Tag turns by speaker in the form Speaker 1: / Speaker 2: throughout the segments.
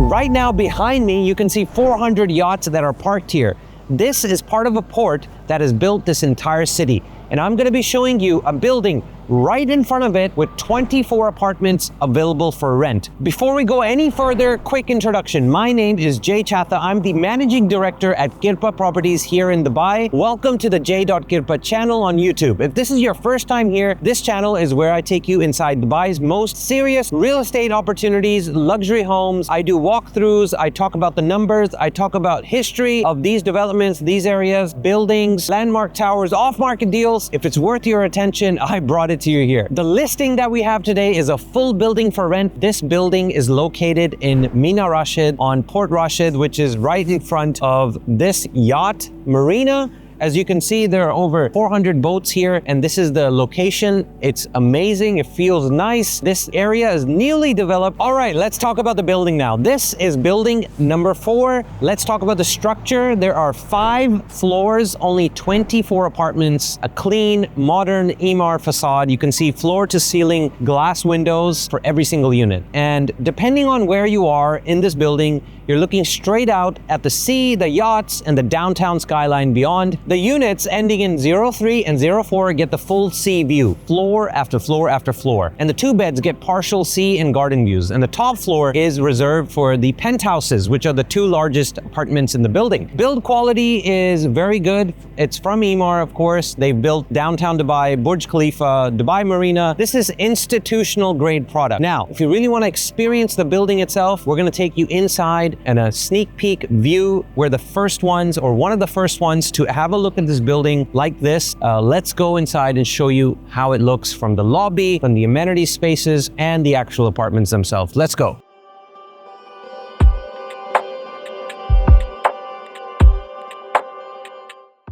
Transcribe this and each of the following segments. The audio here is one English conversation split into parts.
Speaker 1: Right now behind me, you can see 400 yachts that are parked here. This is part of a port that has built this entire city. And I'm gonna be showing you a building right in front of it with 24 apartments available for rent. Before we go any further, quick introduction. My name is Chatha. I'm the managing director at Kirpa Properties here in Dubai. Welcome to the J.Kirpa channel on YouTube. If this is your first time here, this channel is where I take you inside Dubai's most serious real estate opportunities, luxury homes. I do walkthroughs, I talk about the numbers, I talk about history of these developments, these areas, buildings, landmark towers, off-market deals. If it's worth your attention, I brought it to you here. The listing that we have today is a full building for rent. This building is located in Mina Rashid on Port Rashid, which is right in front of this yacht marina. As you can see, there are over 400 boats here, and this is the location. It's amazing. It feels nice. This area is newly developed. All right, let's talk about the building now. This is building number 4. Let's talk about the structure. There are 5 floors, only 24 apartments, a clean, modern EMAAR facade. You can see floor to ceiling glass windows for every single unit. And depending on where you are in this building, you're looking straight out at the sea, the yachts, and the downtown skyline beyond. The units ending in 03 and 04 get the full sea view, floor after floor after floor. And the 2 beds get partial sea and garden views. And the top floor is reserved for the penthouses, which are the 2 largest apartments in the building. Build quality is very good. It's from EMAAR, of course. They've built downtown Dubai, Burj Khalifa, Dubai Marina. This is institutional grade product. Now, if you really want to experience the building itself, we're going to take you inside and a sneak peek view. We're the first ones, or one of the first ones, to have a look at this building like this. Let's go inside and show you how it looks from the lobby, from the amenity spaces, and the actual apartments themselves. Let's go.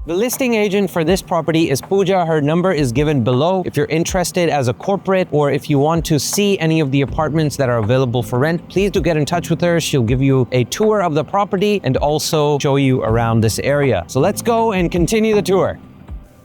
Speaker 1: The listing agent for this property is Pooja. Her number is given below. If you're interested as a corporate, or if you want to see any of the apartments that are available for rent, please do get in touch with her. She'll give you a tour of the property and also show you around this area. So let's go and continue the tour.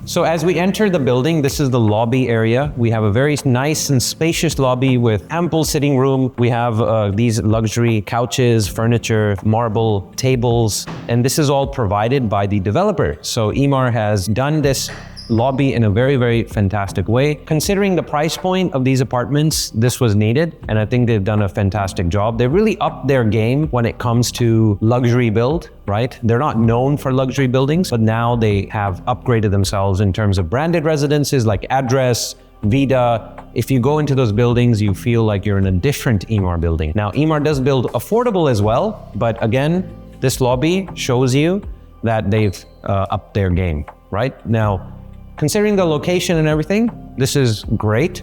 Speaker 1: So as we enter the building, this is the lobby area. We have a very nice and spacious lobby with ample sitting room. We have these luxury couches, furniture, marble tables, and this is all provided by the developer. So EMAAR has done this lobby in a very, very fantastic way. Considering the price point of these apartments, this was needed, and I think they've done a fantastic job. They really upped their game when it comes to luxury build, right? They're not known for luxury buildings, but now they have upgraded themselves in terms of branded residences like Address, Vida. If you go into those buildings, you feel like you're in a different EMAAR building. Now, EMAAR does build affordable as well, but again, this lobby shows you that they've upped their game, right? Now, considering the location and everything, this is great.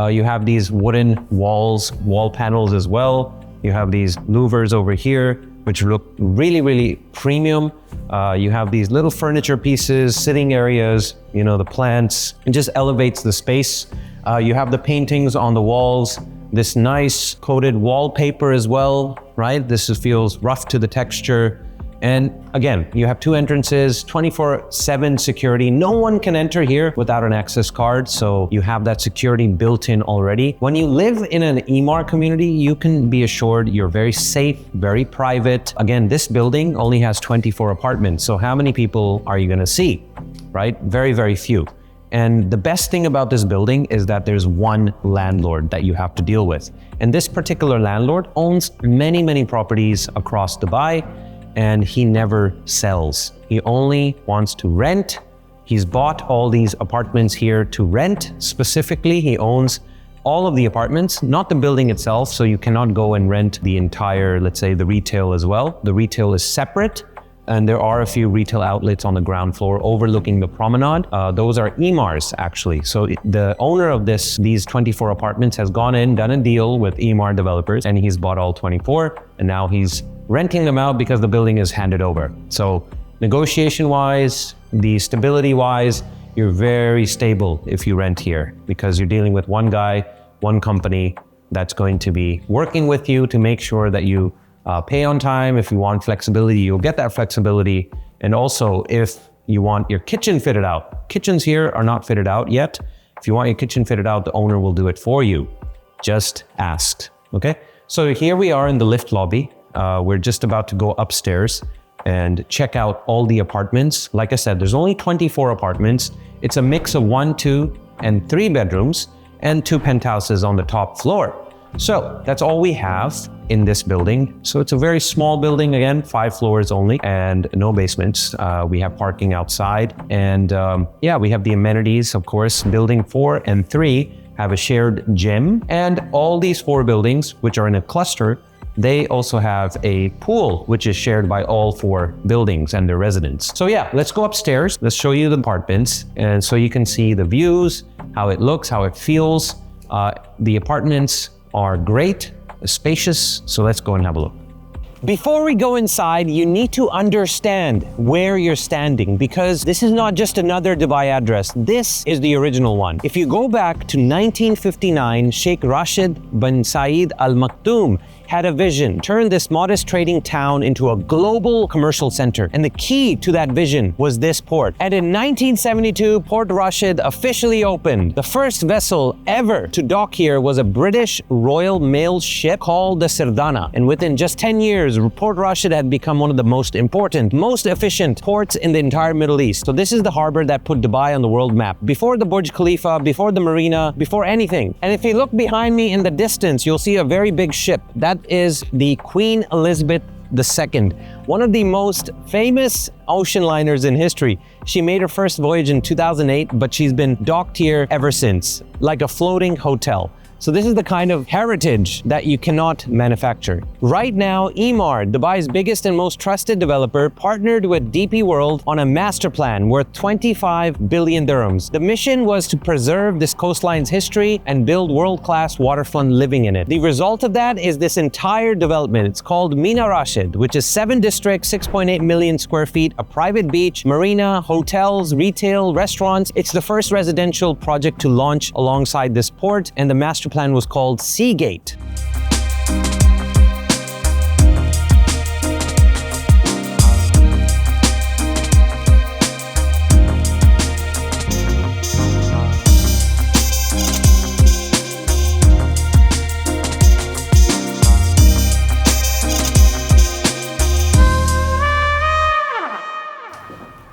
Speaker 1: You have these wooden walls, wall panels as well. You have these louvers over here, which look really, really premium. You have these little furniture pieces, sitting areas, you know, the plants. It just elevates the space. You have the paintings on the walls, this nice coated wallpaper as well, right? Feels rough to the texture. And again, you have 2 entrances, 24/7 security. No one can enter here without an access card, so you have that security built in already. When you live in an EMAAR community, you can be assured you're very safe, very private. Again, this building only has 24 apartments, so how many people are you gonna see, right? Very, very few. And the best thing about this building is that there's one landlord that you have to deal with. And this particular landlord owns many, many properties across Dubai, and he never sells. He only wants to rent. He's bought all these apartments here to rent. Specifically, he owns all of the apartments, not the building itself, so you cannot go and rent the entire, let's say, the retail as well. The retail is separate, and there are a few retail outlets on the ground floor overlooking the promenade. Those are EMAAR's actually. So the owner of these 24 apartments has gone in, done a deal with EMAAR developers, and he's bought all 24, and now he's renting them out because the building is handed over. So negotiation-wise, the stability-wise, you're very stable if you rent here because you're dealing with one guy, one company that's going to be working with you to make sure that you pay on time. If you want flexibility, you'll get that flexibility. And also, if you want your kitchen fitted out, kitchens here are not fitted out yet. If you want your kitchen fitted out, the owner will do it for you. Just ask, okay? So here we are in the lift lobby. We're just about to go upstairs and check out all the apartments. Like I said, there's only 24 apartments. It's a mix of 1, 2, and 3 bedrooms and 2 penthouses on the top floor. So that's all we have in this building. So it's a very small building, again, 5 floors only and no basements. We have parking outside and yeah, we have the amenities, of course. Building 4 and 3 have a shared gym, and all these 4 buildings, which are in a cluster, they also have a pool, which is shared by all 4 buildings and their residents. So yeah, let's go upstairs. Let's show you the apartments. And so you can see the views, how it looks, how it feels. The apartments are great, spacious. So let's go and have a look. Before we go inside, you need to understand where you're standing, because this is not just another Dubai address. This is the original one. If you go back to 1959, Sheikh Rashid bin Saeed Al Maktoum had a vision, turn this modest trading town into a global commercial center. And the key to that vision was this port. And in 1972, Port Rashid officially opened. The first vessel ever to dock here was a British Royal Mail ship called the Sirdana. And within just 10 years, Port Rashid had become one of the most important, most efficient ports in the entire Middle East. So this is the harbor that put Dubai on the world map. Before the Burj Khalifa, before the Marina, before anything. And if you look behind me in the distance, you'll see a very big ship. That is the Queen Elizabeth II, one of the most famous ocean liners in history. She made her first voyage in 2008, but she's been docked here ever since, like a floating hotel. So this is the kind of heritage that you cannot manufacture. Right now, EMAAR, Dubai's biggest and most trusted developer, partnered with DP World on a master plan worth 25 billion dirhams. The mission was to preserve this coastline's history and build world-class waterfront living in it. The result of that is this entire development. It's called Mina Rashid, which is 7 districts, 6.8 million square feet, a private beach, marina, hotels, retail, restaurants. It's the first residential project to launch alongside this port, and the master plan was called Seagate.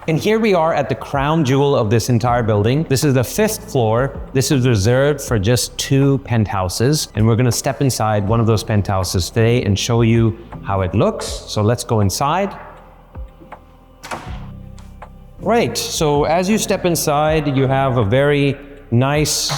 Speaker 1: And here we are at the crown jewel of this entire building. This is the 5th floor. This is reserved for just 2 penthouses. And we're gonna step inside one of those penthouses today and show you how it looks. So let's go inside. Right, so as you step inside, you have a very nice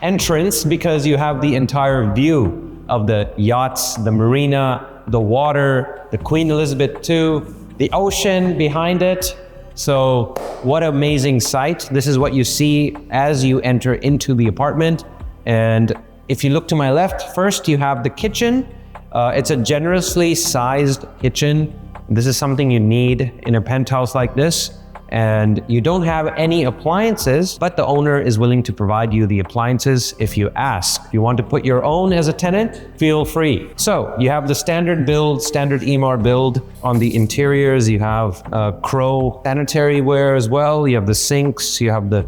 Speaker 1: entrance because you have the entire view of the yachts, the marina, the water, the Queen Elizabeth II, the ocean behind it. So what an amazing sight. This is what you see as you enter into the apartment. And if you look to my left, first you have the kitchen. It's a generously sized kitchen. This is something you need in a penthouse like this. And you don't have any appliances, but the owner is willing to provide you the appliances if you ask. If you want to put your own as a tenant, feel free. So you have the standard build, standard EMAAR build. On the interiors, you have Crow sanitary ware as well. You have the sinks, you have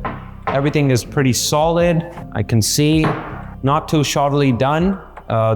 Speaker 1: everything is pretty solid. I can see, not too shoddily done.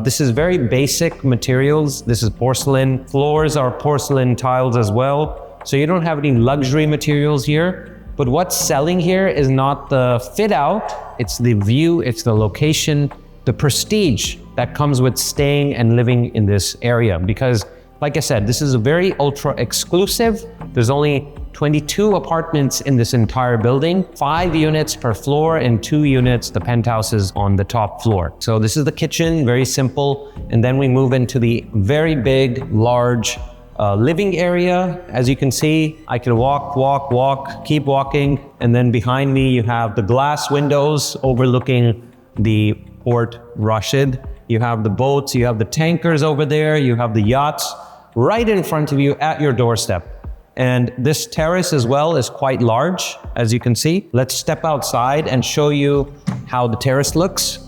Speaker 1: This is very basic materials. This is porcelain. Floors are porcelain tiles as well. So you don't have any luxury materials here, but what's selling here is not the fit out, it's the view, it's the location, the prestige that comes with staying and living in this area. Because like I said, this is a very ultra exclusive. There's only 22 apartments in this entire building, 5 units per floor and 2 units, the penthouses on the top floor. So this is the kitchen, very simple. And then we move into the very big, large, living area. As you can see, I can walk, keep walking. And then behind me, you have the glass windows overlooking the Port Rashid. You have the boats, you have the tankers over there, you have the yachts right in front of you at your doorstep. And this terrace as well is quite large, as you can see. Let's step outside and show you how the terrace looks.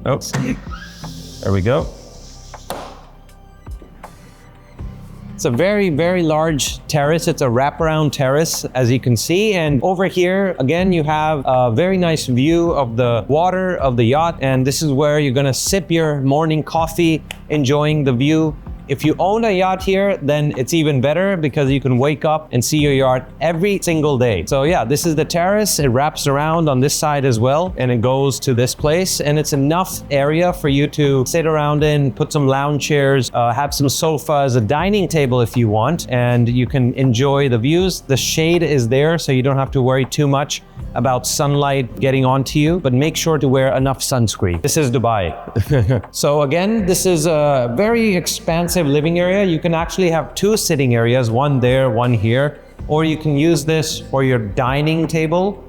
Speaker 1: Oh, there we go. It's a very, very large terrace. It's a wraparound terrace, as you can see. And over here, again, you have a very nice view of the water of the yacht. And this is where you're gonna sip your morning coffee, enjoying the view. If you own a yacht here, then it's even better because you can wake up and see your yacht every single day. So yeah, this is the terrace. It wraps around on this side as well, and it goes to this place, and it's enough area for you to sit around in, put some lounge chairs, have some sofas, a dining table if you want, and you can enjoy the views. The shade is there, so you don't have to worry too much about sunlight getting onto you, but make sure to wear enough sunscreen. This is Dubai. So again, this is a very expansive living area. You can actually have two sitting areas, one there, one here, or you can use this for your dining table.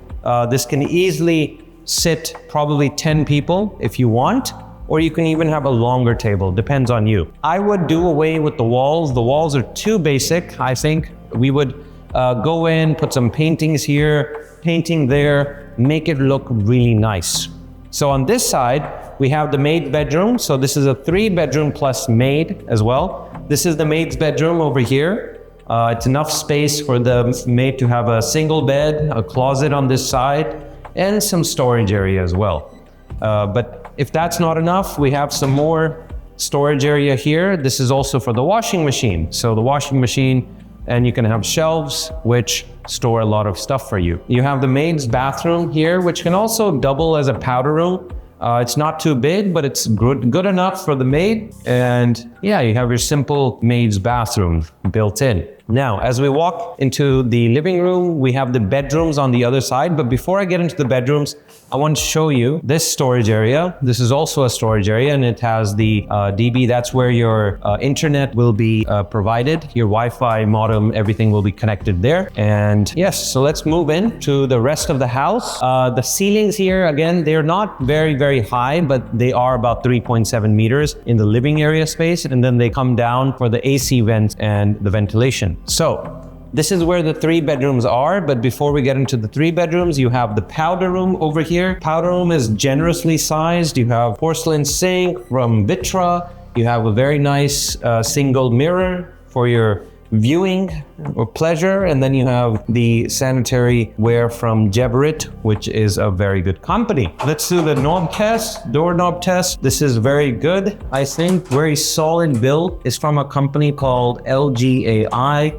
Speaker 1: This can easily sit probably 10 people if you want, or you can even have a longer table, depends on you. I would do away with the walls. The walls are too basic, I think. We would go in, put some paintings here, painting there, make it look really nice. So on this side, we have the maid's bedroom. So this is a 3-bedroom plus maid as well. This is the maid's bedroom over here. It's enough space for the maid to have a single bed, a closet on this side, and some storage area as well. But if that's not enough, we have some more storage area here. This is also for the washing machine. So the washing machine, and you can have shelves which store a lot of stuff for you. You have the maid's bathroom here, which can also double as a powder room. It's not too big, but it's good enough for the maid. And yeah, you have your simple maid's bathroom built in. Now, as we walk into the living room, we have the bedrooms on the other side. But before I get into the bedrooms, I want to show you this storage area. This is also a storage area, and it has the DB. That's where your internet will be provided. Your Wi-Fi modem, everything will be connected there. And yes, so let's move in to the rest of the house. The ceilings here, again, they're not very, very high, but they are about 3.7 meters in the living area space. And then they come down for the AC vents and the ventilation. So this is where the 3 bedrooms are, but before we get into the 3 bedrooms, you have the powder room over here. Powder room is generously sized. You have porcelain sink from Vitra. You have a very nice single mirror for your viewing or pleasure, and then you have the sanitary ware from Geberit, which is a very good company. Let's do the knob test, doorknob test. This is very good, I think. Very solid build. It's from a company called LGAI,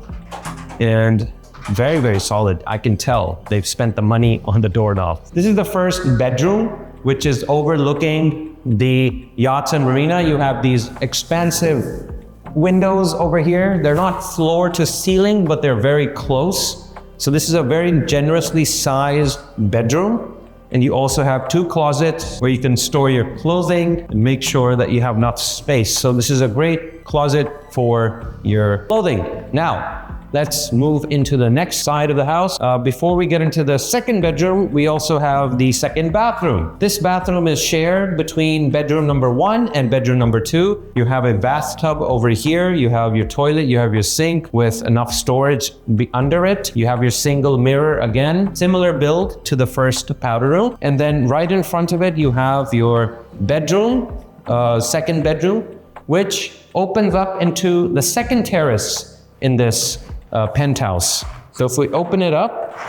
Speaker 1: and very, very solid. I can tell they've spent the money on the doorknob. This is the first bedroom, which is overlooking the Yachts and Marina. You have these expansive windows over here. They're not floor to ceiling, but they're very close. So this is a very generously sized bedroom. And you also have 2 closets where you can store your clothing and make sure that you have enough space. So this is a great closet for your clothing. Now, let's move into the next side of the house. Before we get into the second bedroom, we also have the second bathroom. This bathroom is shared between bedroom number 1 and bedroom number 2. You have a bathtub over here. You have your toilet. You have your sink with enough storage under it. You have your single mirror again, similar build to the first powder room. And then right in front of it, you have your bedroom, second bedroom, which opens up into the second terrace in this penthouse. So if we open it up,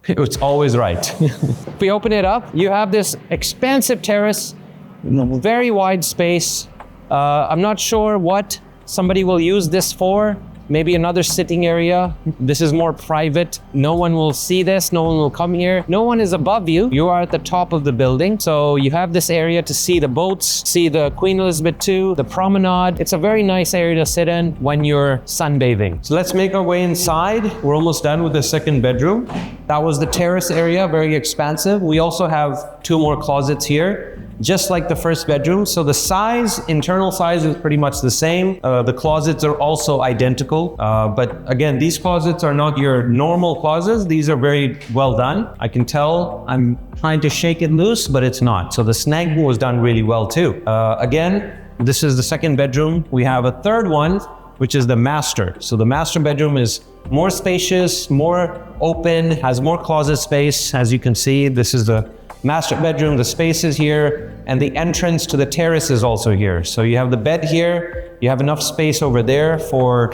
Speaker 1: it's always right. If we open it up, you have this expansive terrace, very wide space. I'm not sure what somebody will use this for. Maybe another sitting area. This is more private. No one will see this. No one will come here. No one is above you. You are at the top of the building. So you have this area to see the boats, see the Queen Elizabeth II, the promenade. It's a very nice area to sit in when you're sunbathing. So let's make our way inside. We're almost done with the second bedroom. That was the terrace area, very expansive. We also have 2 more closets here, just like the first bedroom. So the size, internal size is pretty much the same. The closets are also identical. But again, these closets are not your normal closets. These are very well done. I can tell I'm trying to shake it loose, but it's not. So the snagging was done really well too. Again, this is the second bedroom. We have a third one, which is the master. So the master bedroom is more spacious, more open, has more closet space. As you can see, this is the master bedroom, the space is here, and the entrance to the terrace is also here. So you have the bed here, you have enough space over there for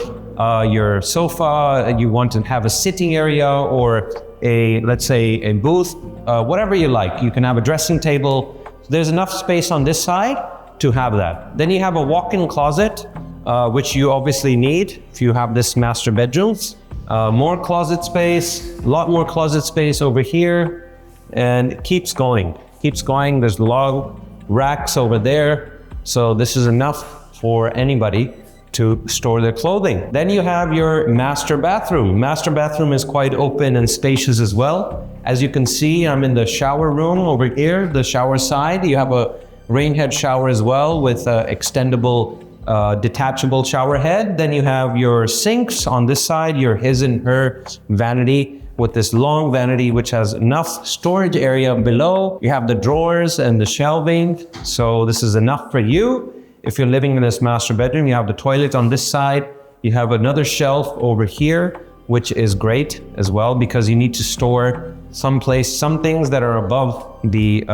Speaker 1: your sofa, you want to have a sitting area or let's say a booth, whatever you like. You can have a dressing table. There's enough space on this side to have that. Then you have a walk-in closet. which you obviously need if you have this master bedrooms. More closet space, a lot more closet space over here, and it keeps going. There's a lot of racks over there. So this is enough for anybody to store their clothing. Then you have your master bathroom. Master bathroom is quite open and spacious as well. As you can see, I'm in the shower room over here, the shower side. You have a rain head shower as well with extendable detachable shower head. Then you have your sinks on this side, your his and her vanity with this long vanity which has enough storage area below. You have the drawers and the shelving. So this is enough for you. If you're living in this master bedroom, you have the toilet on this side. You have another shelf over here, which is great as well because you need to store some things that are above the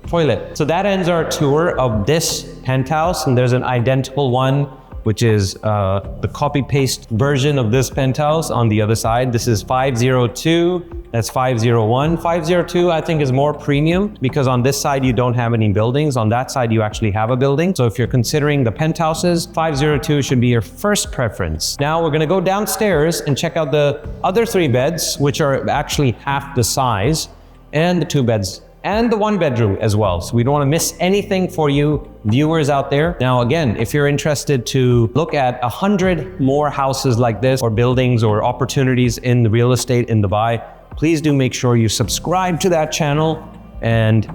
Speaker 1: toilet. So that ends our tour of this penthouse, and there's an identical one which is the copy-paste version of this penthouse on the other side. This is 502, that's 501. 502 I think is more premium because on this side you don't have any buildings. On that side you actually have a building. So if you're considering the penthouses, 502 should be your first preference. Now we're gonna go downstairs and check out the other 3 beds, which are actually half the size, and the 2 beds and the 1 bedroom as well. So we don't want to miss anything for you viewers out there. Now again, if you're interested to look at 100 more houses like this or buildings or opportunities in the real estate in Dubai, please do make sure you subscribe to that channel and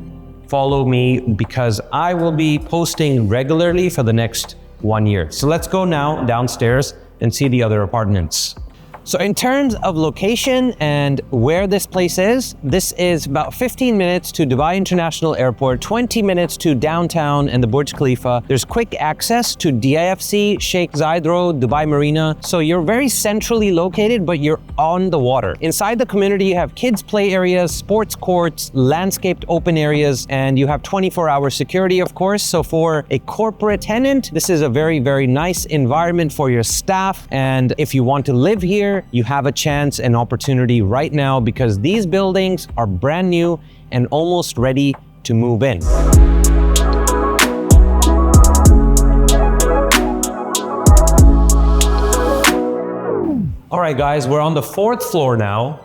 Speaker 1: follow me because I will be posting regularly for the next 1 year. So let's go now downstairs and see the other apartments. So in terms of location and where this place is, this is about 15 minutes to Dubai International Airport, 20 minutes to downtown and the Burj Khalifa. There's quick access to DIFC, Sheikh Zayed Road, Dubai Marina. So you're very centrally located, but you're on the water. Inside the community, you have kids play areas, sports courts, landscaped open areas, and you have 24-hour security, of course. So for a corporate tenant, this is a very, very nice environment for your staff. And if you want to live here, you have a chance and opportunity right now because these buildings are brand new and almost ready to move in. All right, guys, we're on the 4th floor now.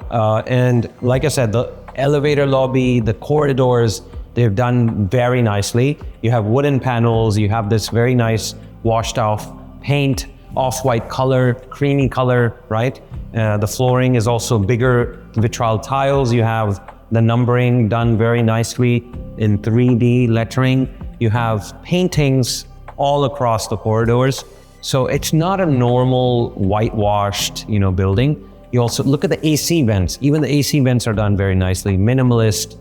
Speaker 1: And like I said, the elevator lobby, the corridors, they've done very nicely. You have wooden panels, you have this very nice washed off paint, off-white color, creamy color, right? The flooring is also bigger vitrile tiles. You have the numbering done very nicely in 3D lettering. You have paintings all across the corridors. So it's not a normal whitewashed, building. You also look at the AC vents. Even the AC vents are done very nicely, minimalist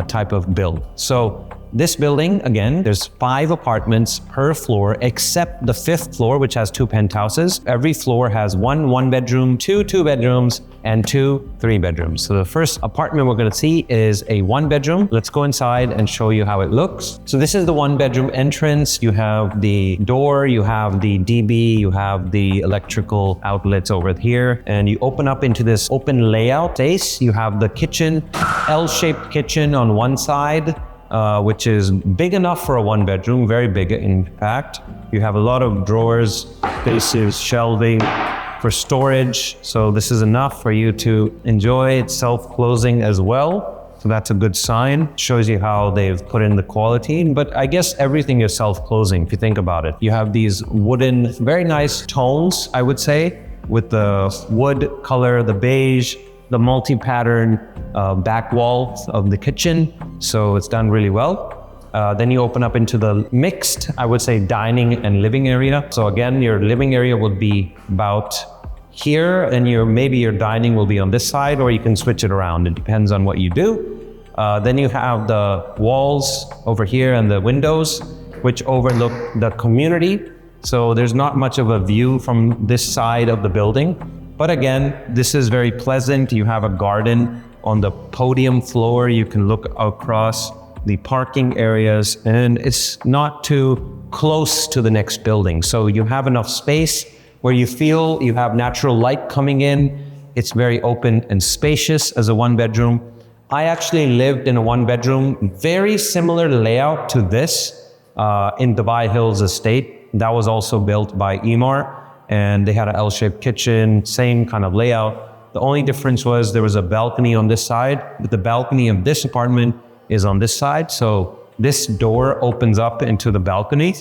Speaker 1: type of build. So this building, again, there's 5 apartments per floor, except the 5th floor, which has 2 penthouses. Every floor has 1 1-bedroom, 2 2-bedrooms, and 2 3-bedrooms. So the first apartment we're gonna see is a 1-bedroom. Let's go inside and show you how it looks. So this is the 1-bedroom entrance. You have the door, you have the DB, you have the electrical outlets over here, and you open up into this open layout space. You have the kitchen, L-shaped kitchen on one side, which is big enough for a 1-bedroom, very big in fact. You have a lot of drawers, spaces, shelving for storage. So this is enough for you to enjoy. It's self-closing as well. So that's a good sign. Shows you how they've put in the quality. But I guess everything is self-closing if you think about it. You have these wooden, very nice tones, I would say, with the wood color, the beige, the multi-pattern back wall of the kitchen. So it's done really well. Then you open up into the mixed, I would say, dining and living area. So again, your living area would be about here, and maybe your dining will be on this side, or you can switch it around. It depends on what you do. Then you have the walls over here and the windows, which overlook the community. So there's not much of a view from this side of the building. But again, this is very pleasant. You have a garden on the podium floor. You can look across the parking areas, and it's not too close to the next building. So you have enough space where you feel you have natural light coming in. It's very open and spacious as a 1-bedroom. I actually lived in a 1-bedroom, very similar layout to this in Dubai Hills Estate. That was also built by EMAAR, and they had an L-shaped kitchen, same kind of layout. The only difference was there was a balcony on this side, but the balcony of this apartment is on this side. So this door opens up into the balcony,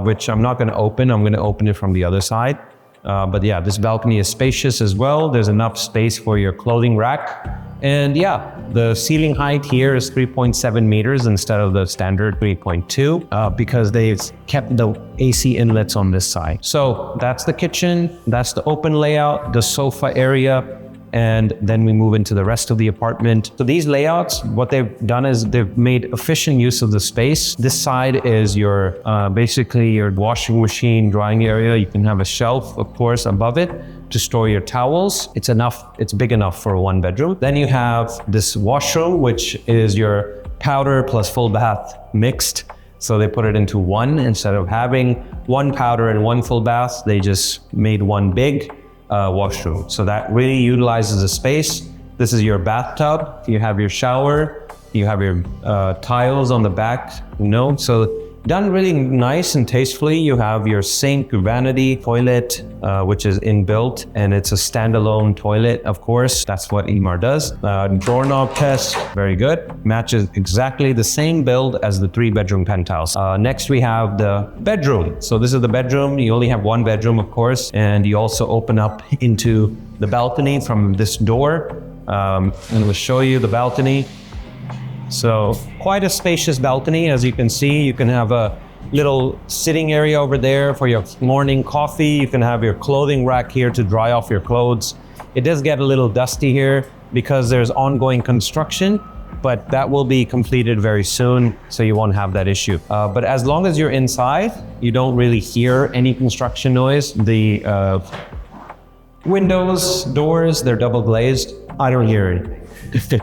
Speaker 1: which I'm not going to open. I'm going to open it from the other side. But yeah, this balcony is spacious as well. There's enough space for your clothing rack. And yeah, the ceiling height here is 3.7 meters instead of the standard 3.2 because they've kept the AC inlets on this side. So that's the kitchen, that's the open layout, the sofa area, and then we move into the rest of the apartment. So these layouts, what they've done is they've made efficient use of the space. This side is your basically your washing machine, drying area. You can have a shelf, of course, above it to store your towels. It's big enough for a 1-bedroom. Then you have this washroom, which is your powder plus full bath mixed. So they put it into one. Instead of having one powder and one full bath, they just made one big washroom. So that really utilizes the space. This is your bathtub. You have your shower. You have your tiles on the back. So done really nice and tastefully. You have your sink, vanity, toilet, which is inbuilt, and it's a standalone toilet, of course. That's what EMAAR does. Doorknob test, very good. Matches exactly the same build as the 3-bedroom penthouse. Next, we have the bedroom. So this is the bedroom. You only have 1 bedroom, of course, and you also open up into the balcony from this door. And we'll show you the balcony. So quite a spacious balcony. As you can see, you can have a little sitting area over there for your morning coffee. You can have your clothing rack here to dry off your clothes. It does get a little dusty here because there's ongoing construction, but that will be completed very soon, so you won't have that issue. But as long as you're inside, you don't really hear any construction noise. The windows, doors, they're double glazed. I don't hear it.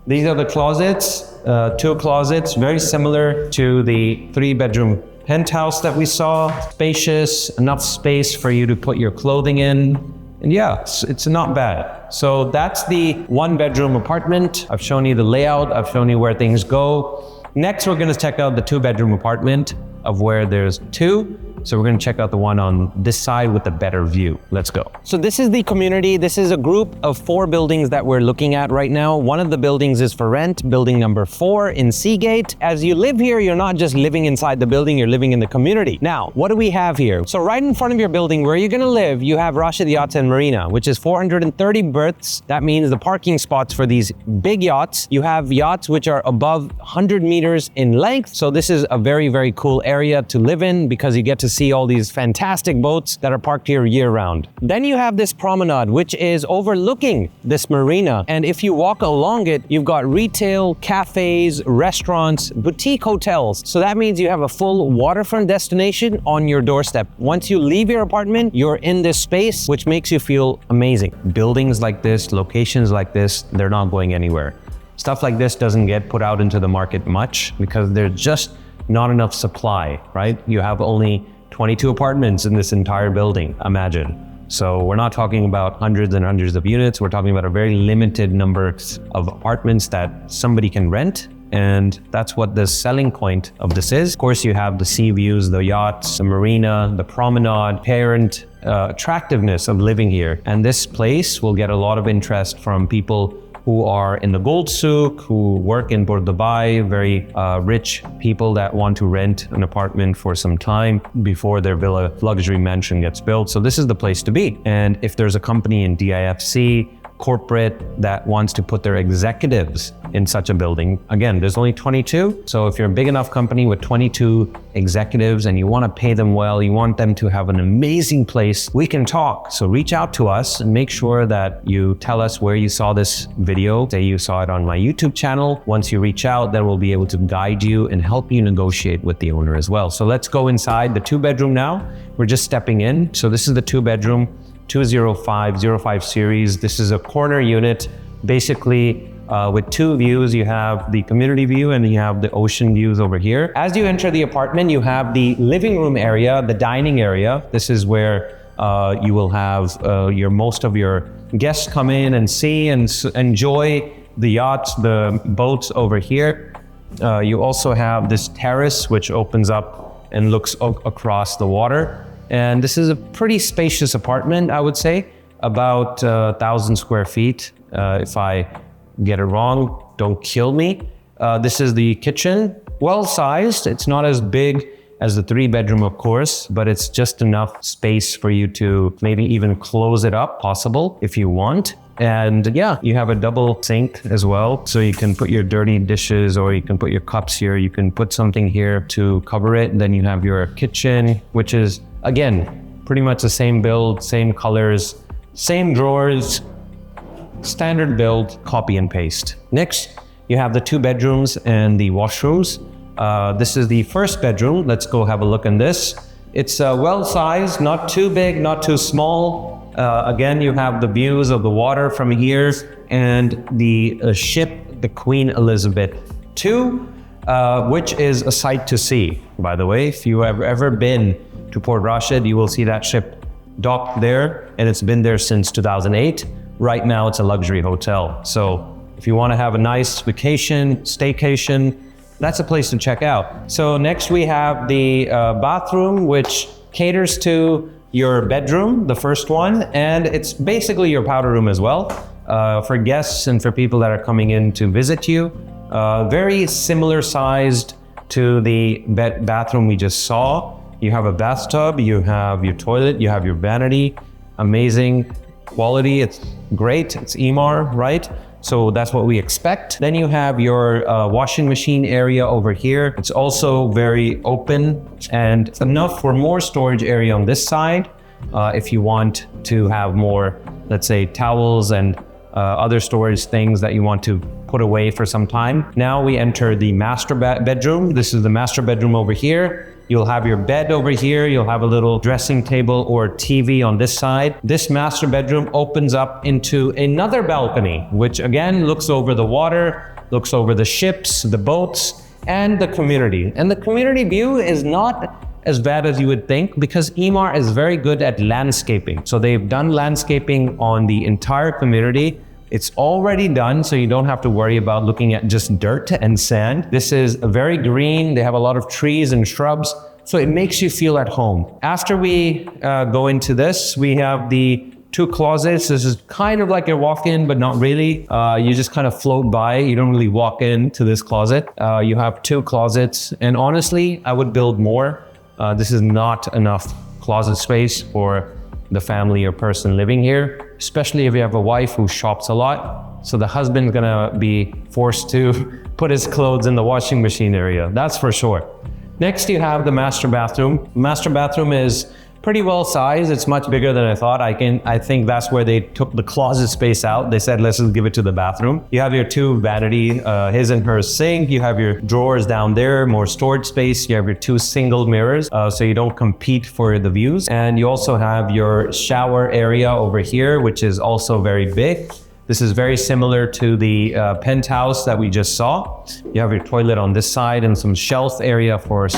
Speaker 1: These are the closets, 2 closets, very similar to the 3-bedroom penthouse that we saw. Spacious, enough space for you to put your clothing in. And yeah, it's not bad. So that's the 1-bedroom apartment. I've shown you the layout. I've shown you where things go. Next, we're going to check out the 2-bedroom apartment of where there's 2. So we're going to check out the one on this side with a better view. Let's go. So this is the community. This is a group of 4 buildings that we're looking at right now. One of the buildings is for rent, building number 4 in Seagate. As you live here, you're not just living inside the building, you're living in the community. Now, what do we have here? So right in front of your building where you're going to live, you have Rashid Yachts and Marina, which is 430 berths. That means the parking spots for these big yachts. You have yachts which are above 100 meters in length. So this is a very, very cool area to live in because you get to see all these fantastic boats that are parked here year-round. Then you have this promenade, which is overlooking this marina. And if you walk along it, you've got retail, cafes, restaurants, boutique hotels. So that means you have a full waterfront destination on your doorstep. Once you leave your apartment, you're in this space, which makes you feel amazing. Buildings like this, locations like this, they're not going anywhere. Stuff like this doesn't get put out into the market much because there's just not enough supply, right? You have only 22 apartments in this entire building, imagine. So we're not talking about hundreds and hundreds of units. We're talking about a very limited number of apartments that somebody can rent. And that's what the selling point of this is. Of course, you have the sea views, the yachts, the marina, the promenade, apparent attractiveness of living here. And this place will get a lot of interest from people who are in the gold souk, who work in Port Dubai, very rich people that want to rent an apartment for some time before their villa luxury mansion gets built. So this is the place to be. And if there's a company in DIFC, corporate that wants to put their executives in such a building. Again, there's only 22. So if you're a big enough company with 22 executives and you want to pay them well, you want them to have an amazing place, we can talk. So reach out to us and make sure that you tell us where you saw this video. Say you saw it on my YouTube channel. Once you reach out, then we'll be able to guide you and help you negotiate with the owner as well. So let's go inside the 2-bedroom now. We're just stepping in. So this is the 2-bedroom. 205 series. This is a corner unit, basically with 2 views. You have the community view and you have the ocean views over here. As you enter the apartment, you have the living room area, the dining area. This is where you will have most of your guests come in and see and enjoy the yachts, the boats over here. You also have this terrace which opens up and looks across the water. And this is a pretty spacious apartment, I would say, about 1,000 square feet. If I get it wrong, don't kill me. This is the kitchen, well-sized. It's not as big as the 3-bedroom, of course, but it's just enough space for you to maybe even close it up, possible, if you want. And yeah, you have a double sink as well. So you can put your dirty dishes, or you can put your cups here. You can put something here to cover it. And then you have your kitchen, which is, again, pretty much the same build, same colors, same drawers, standard build, copy and paste. Next, you have the 2 bedrooms and the washrooms. This is the first bedroom. Let's go have a look in this. It's well-sized, not too big, not too small. Again, you have the views of the water from here and the ship, the Queen Elizabeth II, which is a sight to see, by the way. If you have ever been to Port Rashid, you will see that ship docked there, and it's been there since 2008. Right now, it's a luxury hotel. So if you want to have a nice vacation, staycation, that's a place to check out. So next we have the bathroom, which caters to your bedroom, the first one, and it's basically your powder room as well, for guests and for people that are coming in to visit you. Very similar sized to the bathroom we just saw. You have a bathtub, you have your toilet, you have your vanity. Amazing quality, it's great, it's EMAAR, right? So that's what we expect. Then you have your washing machine area over here. It's also very open and enough for more storage area on this side. If you want to have more, let's say, towels and other storage things that you want to put away for some time. Now we enter the master bedroom. This is the master bedroom over here. You'll have your bed over here. You'll have a little dressing table or TV on this side. This master bedroom opens up into another balcony, which again looks over the water, looks over the ships, the boats, and the community. And the community view is not as bad as you would think, because EMAAR is very good at landscaping. So they've done landscaping on the entire community. It's already done, so you don't have to worry about looking at just dirt and sand. This is very green. They have a lot of trees and shrubs, so it makes you feel at home. After we go into this, we have the 2 closets. This is kind of like a walk-in, but not really. You just kind of float by. You don't really walk into this closet. You have 2 closets, and honestly, I would build more. This is not enough closet space for the family or person living here, especially if you have a wife who shops a lot. So the husband's gonna be forced to put his clothes in the washing machine area, that's for sure. Next, you have the master bathroom. Master bathroom is pretty well sized. It's much bigger than I thought. I think that's where they took the closet space out. They said, let's just give it to the bathroom. You have your 2 vanity, his and her sink. You have your drawers down there, more storage space. You have your 2 single mirrors, so you don't compete for the views. And you also have your shower area over here, which is also very big. This is very similar to the penthouse that we just saw. You have your toilet on this side and some shelf area for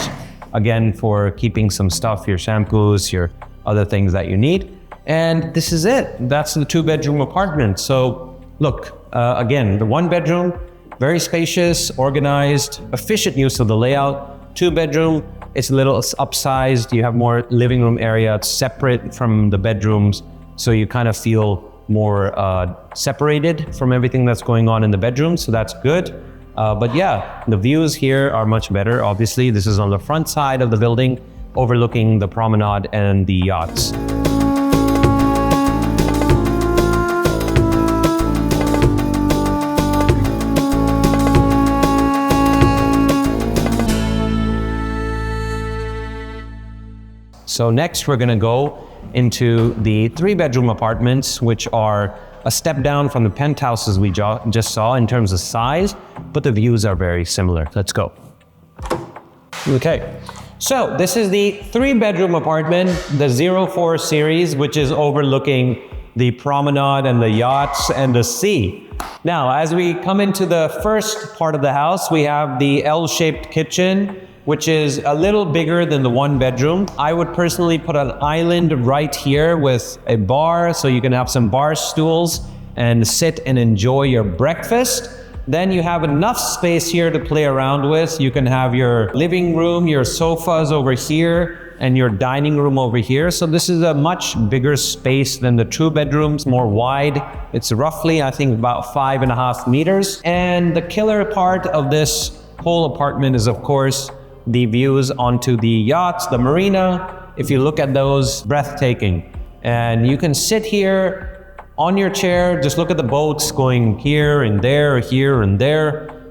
Speaker 1: again, for keeping some stuff, your shampoos, your other things that you need. And this is it. That's the 2-bedroom apartment. So look, again, the 1-bedroom, very spacious, organized, efficient use of the layout. 2-bedroom, it's a little upsized. You have more living room area. It's separate from the bedrooms. So you kind of feel more separated from everything that's going on in the bedroom. So that's good. But yeah, the views here are much better. Obviously, this is on the front side of the building, overlooking the promenade and the yachts. So next, we're gonna go into the 3-bedroom apartments, which are a step down from the penthouses we just saw in terms of size, but the views are very similar. Let's go. Okay, so this is the 3-bedroom apartment, the 04 series, which is overlooking the promenade and the yachts and the sea. Now, as we come into the first part of the house, we have the L-shaped kitchen, which is a little bigger than the 1-bedroom. I would personally put an island right here with a bar, so you can have some bar stools and sit and enjoy your breakfast. Then you have enough space here to play around with. You can have your living room, your sofas over here, and your dining room over here. So this is a much bigger space than the 2 bedrooms, more wide. It's roughly, I think, about 5.5 meters. And the killer part of this whole apartment is, of course, the views onto the yachts, the marina. If you look at those, breathtaking. And you can sit here on your chair, just look at the boats going here and there,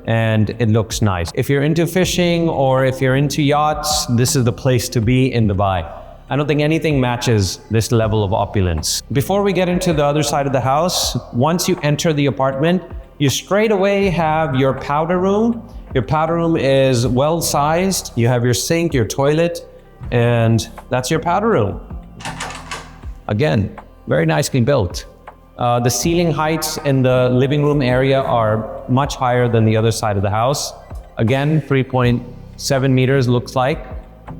Speaker 1: and it looks nice. If you're into fishing or if you're into yachts, this is the place to be in Dubai. I don't think anything matches this level of opulence. Before we get into the other side of the house, once you enter the apartment, you straight away have your powder room. Your powder room is well sized. You have your sink, your toilet, and that's your powder room. Again, very nicely built. The ceiling heights in the living room area are much higher than the other side of the house. Again, 3.7 meters looks like.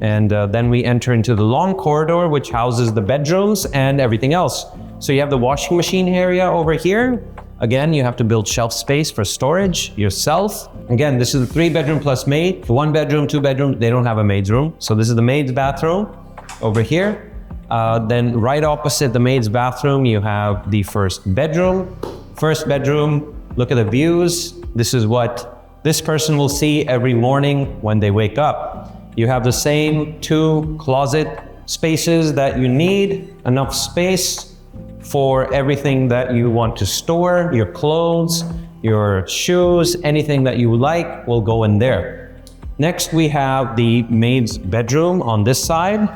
Speaker 1: And then we enter into the long corridor, which houses the bedrooms and everything else. So you have the washing machine area over here. Again, you have to build shelf space for storage yourself. Again, this is a 3-bedroom plus maid. 1 bedroom, 2 bedroom, they don't have a maid's room. So this is the maid's bathroom over here. Then right opposite the maid's bathroom, you have the first bedroom. First bedroom, look at the views. This is what this person will see every morning when they wake up. You have the same 2 closet spaces that you need, enough space for everything that you want to store, your clothes, your shoes, anything that you like will go in there. Next, we have the maid's bedroom on this side.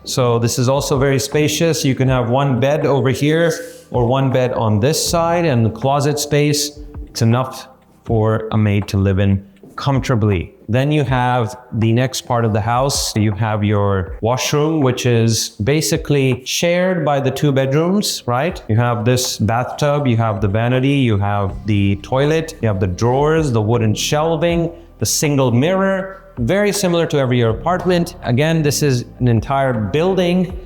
Speaker 1: So this is also very spacious. You can have 1 bed over here or 1 bed on this side, and the closet space, it's enough for a maid to live in comfortably. Then you have the next part of the house. You have your washroom, which is basically shared by the 2 bedrooms, right? You have this bathtub, you have the vanity, you have the toilet, you have the drawers, the wooden shelving, the single mirror. Very similar to every apartment. Again, this is an entire building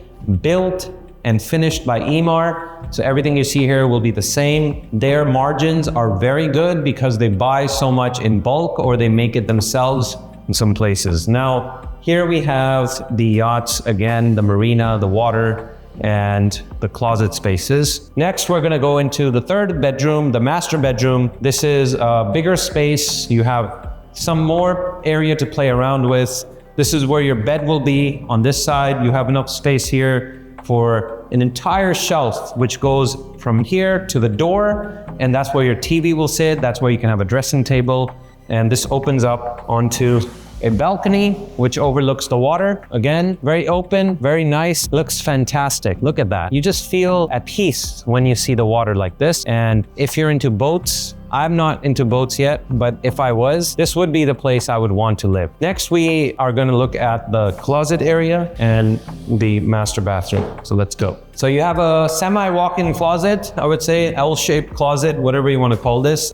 Speaker 1: built and finished by EMAAR. So everything you see here will be the same. Their margins are very good because they buy so much in bulk or they make it themselves in some places. Now, here we have the yachts, again, the marina, the water, and the closet spaces. Next, we're gonna go into the 3rd bedroom, the master bedroom. This is a bigger space. You have some more area to play around with. This is where your bed will be. On this side, you have enough space here for an entire shelf, which goes from here to the door, and that's where your TV will sit. That's where you can have a dressing table. And this opens up onto a balcony, which overlooks the water. Again, very open, very nice, looks fantastic. Look at that. You just feel at peace when you see the water like this. And if you're into boats, I'm not into boats yet, but if I was, this would be the place I would want to live. Next, we are going to look at the closet area and the master bathroom. So let's go. So you have a semi-walk-in closet, I would say, L-shaped closet, whatever you want to call this.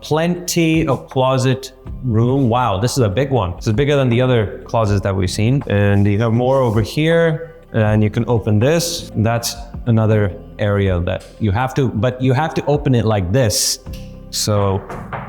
Speaker 1: Plenty of closet room. Wow, this is a big one. This is bigger than the other closets that we've seen. And you have more over here, and you can open this. That's another area that you have to, but you have to open it like this. So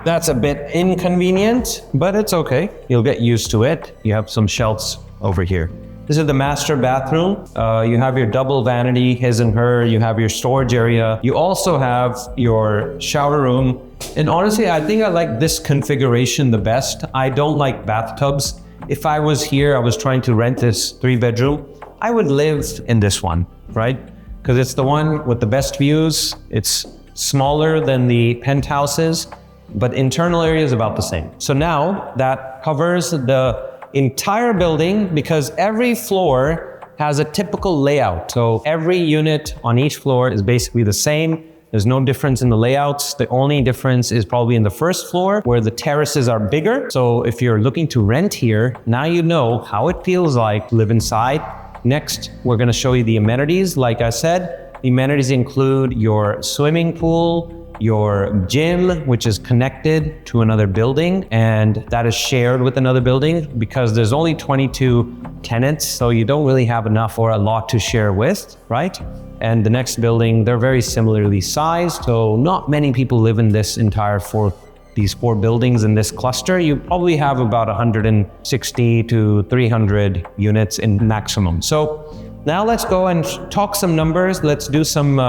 Speaker 1: that's a bit inconvenient, but it's okay. You'll get used to it. You have some shelves over here. This is the master bathroom. You have your double vanity, his and her. You have your storage area. You also have your shower room. And honestly, I think I like this configuration the best. I don't like bathtubs. If I was here, I was trying to rent this 3-bedroom, I would live in this one, right? Because it's the one with the best views. It's smaller than the penthouses, but internal area is about the same. So now that covers the entire building because every floor has a typical layout. So every unit on each floor is basically the same. There's no difference in the layouts. The only difference is probably in the first floor where the terraces are bigger. So if you're looking to rent here, now you know how it feels like to live inside. Next, we're gonna show you the amenities. Like I said, the amenities include your swimming pool, your gym, which is connected to another building, and that is shared with another building because there's only 22 tenants, so you don't really have enough or a lot to share with, right? And the next building, they're very similarly sized, so not many people live in this entire 4th these 4 buildings in this cluster, you probably have about 160 to 300 units in maximum. So now let's go and talk some numbers. Let's do some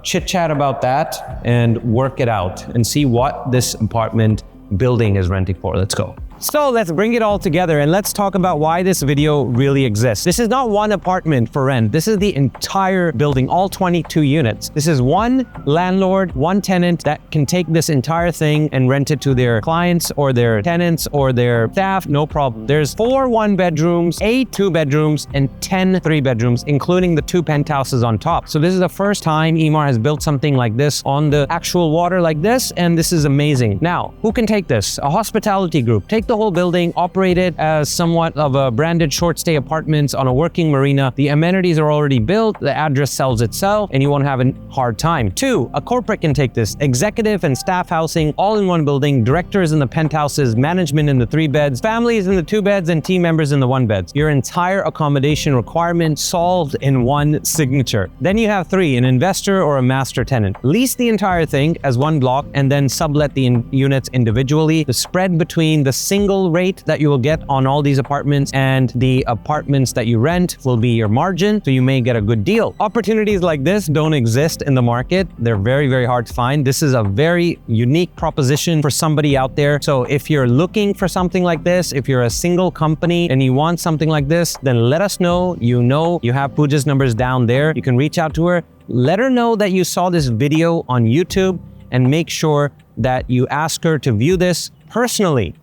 Speaker 1: chit chat about that and work it out and see what this apartment building is renting for. Let's go. So let's bring it all together and let's talk about why this video really exists. This is not one apartment for rent. This is the entire building, all 22 units. This is one landlord, one tenant that can take this entire thing and rent it to their clients or their tenants or their staff, no problem. There's 4 1-bedrooms, 8 2-bedrooms, and 10 3-bedrooms, including the 2 penthouses on top. So this is the first time EMAAR has built something like this on the actual water like this, and this is amazing. Now, who can take this? A hospitality group. Take the whole building, operate it as somewhat of a branded short stay apartments on a working marina. The amenities are already built, the address sells itself, and you won't have a hard time. 2, a corporate can take this. Executive and staff housing all in one building, directors in the penthouses, management in the 3 beds, families in the 2 beds, and team members in the 1 beds. Your entire accommodation requirement solved in one signature. Then you have 3, an investor or a master tenant. Lease the entire thing as one block and then sublet the units individually. The spread between the single rate that you will get on all these apartments and the apartments that you rent will be your margin, so you may get a good deal. Opportunities like this don't exist in the market. They're very, very hard to find. This is a very unique proposition for somebody out there. So if you're looking for something like this, if you're a single company and you want something like this, then let us know. You know, you have Pooja's numbers down there. You can reach out to her. Let her know that you saw this video on YouTube and make sure that you ask her to view this personally.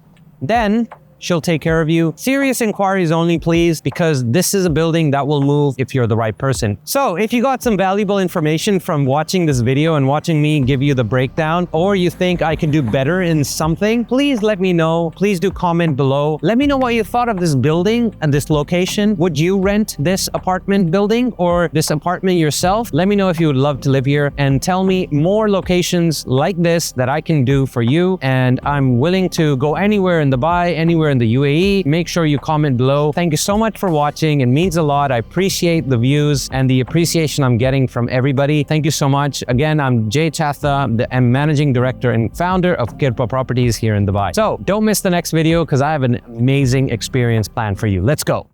Speaker 1: Then she'll take care of you. Serious inquiries only, please, because this is a building that will move if you're the right person. So if you got some valuable information from watching this video and watching me give you the breakdown, or you think I can do better in something, please let me know. Please do comment below. Let me know what you thought of this building and this location. Would you rent this apartment building or this apartment yourself? Let me know if you would love to live here, and tell me more locations like this that I can do for you. And I'm willing to go anywhere in Dubai, anywhere in the UAE. Make sure you comment below. Thank you so much for watching. It means a lot. I appreciate the views and the appreciation I'm getting from everybody. Thank you so much. Again, I'm Chatha, I'm managing director and founder of Kirpa Properties here in Dubai. So don't miss the next video because I have an amazing experience planned for you. Let's go.